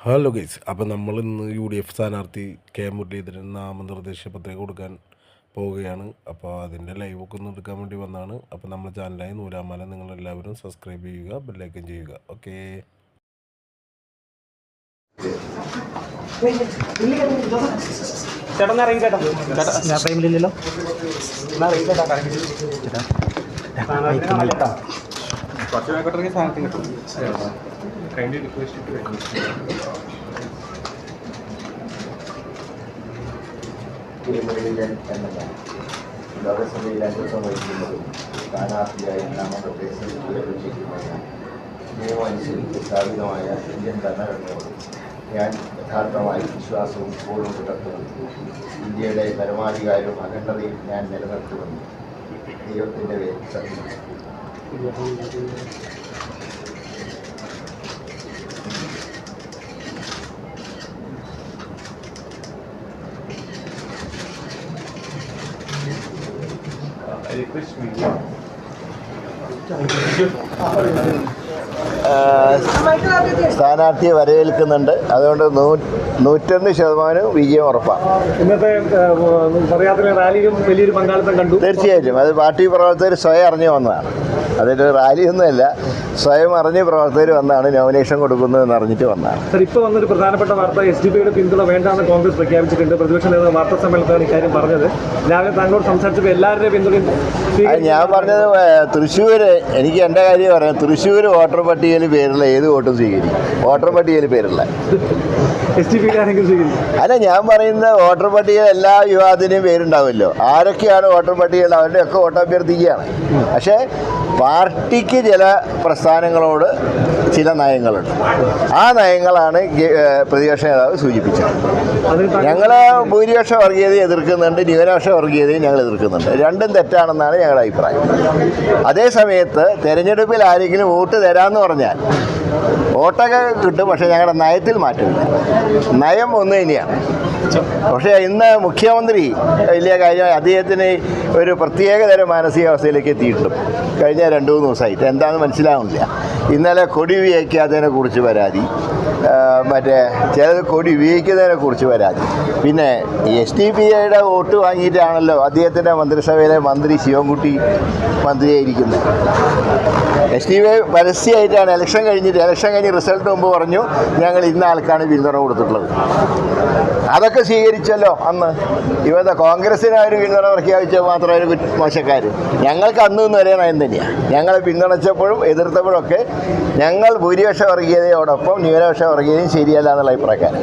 Hello guys, അപ്പോൾ നമ്മൾ ഇന്ന് UDF സ്ഥാനാർത്ഥി കെ മുരളീധരൻ നാമനിർദ്ദേശ പത്രിക കൊടുക്കാൻ പോവുകയാണ്. അപ്പോൾ അതിൻ്റെ ലൈവൊക്കെ ഒന്ന് എടുക്കാൻ വേണ്ടി വന്നതാണ്. അപ്പോൾ നമ്മുടെ ചാനലായ നൂലാമാല നിങ്ങളെല്ലാവരും സബ്സ്ക്രൈബ് ചെയ്യുക, ബെല്ലൈക്കൻ ചെയ്യുക. ഓക്കെ, ഞാൻ ടൈമിലില്ലല്ലോ. മുരളീധരൻ എന്നതാണ് ലോകസഭയിൽ അംഗത്വം വഹിക്കുന്നതും സ്ഥാനാർത്ഥിയായി നാമനിർദ്ദേശം ചെയ്യുന്നതിന് നിയമം അനുസരിച്ച് സ്ഥാപിതമായ ഇന്ത്യൻ ഭരണഘടനയോട് ഞാൻ യഥാർത്ഥമായി വിശ്വാസവും പൂർവ്വം പുലർത്തുന്നു. ഇന്ത്യയുടെ പരമാധികാരവും അഖണ്ഡതയും ഞാൻ നിലനിർത്തുമെന്ന് ദൈവത്തിൻ്റെ പേരിൽ സത്യം. സ്ഥാനാർത്ഥിയെ വരവേൽക്കുന്നുണ്ട്. അതുകൊണ്ട് 101% വിജയം ഉറപ്പാണ്. ഇന്നത്തെ പദയാത്ര റാലിയിലും വലിയൊരു പങ്കാളിത്തം കണ്ടു. തീർച്ചയായിട്ടും അത് പാർട്ടി പ്രവർത്തകർ സ്വയം അറിഞ്ഞു വന്നതാണ്. അതൊരു റാലിയൊന്നുമല്ല, സ്വയം അറിഞ്ഞ് പ്രവർത്തകർ വന്നാണ് നോമിനേഷൻ കൊടുക്കുന്നതെന്ന് അറിഞ്ഞിട്ട് വന്നതാണ്. സർ, ഇപ്പോൾ വന്നൊരു പ്രധാനപ്പെട്ട വാർത്ത SDPയുടെ പിന്തുണ വേണ്ടാന്ന് കോൺഗ്രസ് പ്രഖ്യാപിച്ചിട്ടുണ്ട്. പ്രതിപക്ഷ നേതാവ് വാർത്താ സമ്മേളനത്തിലാണ് ഇക്കാര്യം പറഞ്ഞത്. രാവിലെ താങ്കളോട് സംസാരിച്ചപ്പോൾ എല്ലാവരുടെയും പിന്തുണയും ഞാൻ പറഞ്ഞത് തൃശ്ശൂർ, എനിക്ക് എൻ്റെ കാര്യം പറയാം. തൃശ്ശൂർ വോട്ടർ പട്ടികയിൽ പേരുള്ള ഏത് വോട്ടും സ്വീകരിക്കും. വോട്ടർ പട്ടികയിൽ പേരുള്ള SDPയുടെ ആരെങ്കിലും സ്വീകരിക്കും. അല്ല, ഞാൻ പറയുന്നത് വോട്ടർ പട്ടികയിൽ എല്ലാ യുവാത്തിൻ്റെയും പേരുണ്ടാവുമല്ലോ. ആരൊക്കെയാണ് വോട്ടർ പട്ടികയിൽ അവരുടെയൊക്കെ വോട്ട് അഭ്യർത്ഥിക്കുകയാണ്. പക്ഷേ പാർട്ടിക്ക് ചില പ്രസ്ഥാനങ്ങളോട് ചില നയങ്ങളുണ്ട്. ആ നയങ്ങളാണ് പ്രതിപക്ഷ നേതാവ് സൂചിപ്പിച്ചത്. ഞങ്ങൾ ഭൂരിപക്ഷ വർഗീയതയെ എതിർക്കുന്നുണ്ട്, ന്യൂനപക്ഷ വർഗീയതയും ഞങ്ങൾ എതിർക്കുന്നുണ്ട്. രണ്ടും തെറ്റാണെന്നാണ് ഞങ്ങളുടെ അഭിപ്രായം. അതേ സമയത്ത് തെരഞ്ഞെടുപ്പിൽ ആരെങ്കിലും വോട്ട് തരാമെന്ന് പറഞ്ഞാൽ വോട്ടൊക്കെ കിട്ടും, പക്ഷേ ഞങ്ങളുടെ നയത്തിൽ മാറ്റമില്ല. നയം ഒന്ന് തന്നെയാണ്. പക്ഷേ ഇന്ന് മുഖ്യമന്ത്രി വലിയ കാര്യം, അദ്ദേഹത്തിന് ഒരു പ്രത്യേകതരം മാനസികാവസ്ഥയിലേക്ക് എത്തിയിട്ടുണ്ട്. കഴിഞ്ഞ 2-3 ദിവസമായിട്ട് എന്താണെന്ന് മനസ്സിലാവുന്നില്ല. ഇന്നലെ കൊടി ഉപയോഗിക്കാത്തതിനെ കുറിച്ച് പരാതി, മറ്റേ ചിലത് കൊടി ഉപയോഗിക്കുന്നതിനെ കുറിച്ച് പരാതി. പിന്നെ SDPയുടെ വോട്ട് വാങ്ങിയിട്ടാണല്ലോ അദ്ദേഹത്തിൻ്റെ മന്ത്രിസഭയിലെ മന്ത്രി ശിവൻകുട്ടി മന്ത്രിയായിരിക്കുന്നത്. SDPI പരസ്യമായിട്ടാണ് ഇലക്ഷൻ കഴിഞ്ഞ് റിസൾട്ട് മുമ്പ് പറഞ്ഞു ഞങ്ങൾ ഇന്ന ആൾക്കാണ് പിന്തുണ കൊടുത്തിട്ടുള്ളത്. അതൊക്കെ സ്വീകരിച്ചല്ലോ അന്ന്. ഇവരുടെ കോൺഗ്രസിന് അവർ പിന്തുണ പ്രഖ്യാപിച്ചാൽ മാത്രം ഒരു മോശക്കാർ. ഞങ്ങൾക്ക് അന്ന് നിന്ന് ഒരേ നയം തന്നെയാണ്. ഞങ്ങളെ പിന്തുണച്ചപ്പോഴും എതിർത്തപ്പോഴും ഒക്കെ ഞങ്ങൾ ഭൂരിപക്ഷ വർഗീയതയോടൊപ്പം ന്യൂനപക്ഷ വർഗീയതയും ശരിയല്ല എന്നുള്ള അഭിപ്രായക്കാരൻ.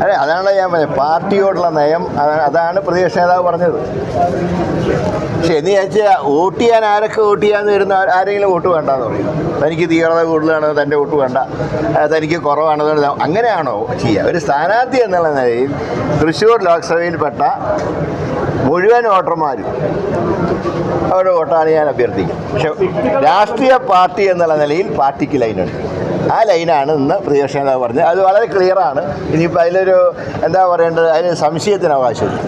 അതെ, അതാണ് ഞാൻ പറഞ്ഞത്. പാർട്ടിയോടുള്ള നയം അതാണ് പ്രതിപക്ഷ നേതാവ് പറഞ്ഞത്. പക്ഷെ എന്ന് ചോദിച്ചാൽ വോട്ട് ചെയ്യാൻ ആരൊക്കെ വോട്ട് ചെയ്യാന്ന് വരുന്ന ആരെങ്കിലും വോട്ട് വേണ്ടെന്ന് പറയും. തനിക്ക് തീവ്രത കൂടുതലാണ്, തൻ്റെ വോട്ട് വേണ്ട, തനിക്ക് കുറവാണെന്ന് അങ്ങനെയാണോ ചെയ്യുക? ഒരു സ്ഥാനാർത്ഥി എന്നുള്ള നിലയിൽ തൃശ്ശൂർ ലോക്സഭയിൽപ്പെട്ട മുഴുവൻ വോട്ടർമാരും അവരുടെ വോട്ടാണ് ഞാൻ അഭ്യർത്ഥിക്കും. പക്ഷെ രാഷ്ട്രീയ പാർട്ടി എന്നുള്ള നിലയിൽ പാർട്ടിക്ക് ലൈനുണ്ട്. ആ ലൈനാണ് ഇന്ന് പ്രതിപക്ഷ നേതാവ് പറഞ്ഞത്. അത് വളരെ ക്ലിയറാണ്. ഇനിയിപ്പോൾ അതിലൊരു എന്താ പറയേണ്ടത്, അതിന് സംശയത്തിന് അവകാശമില്ല.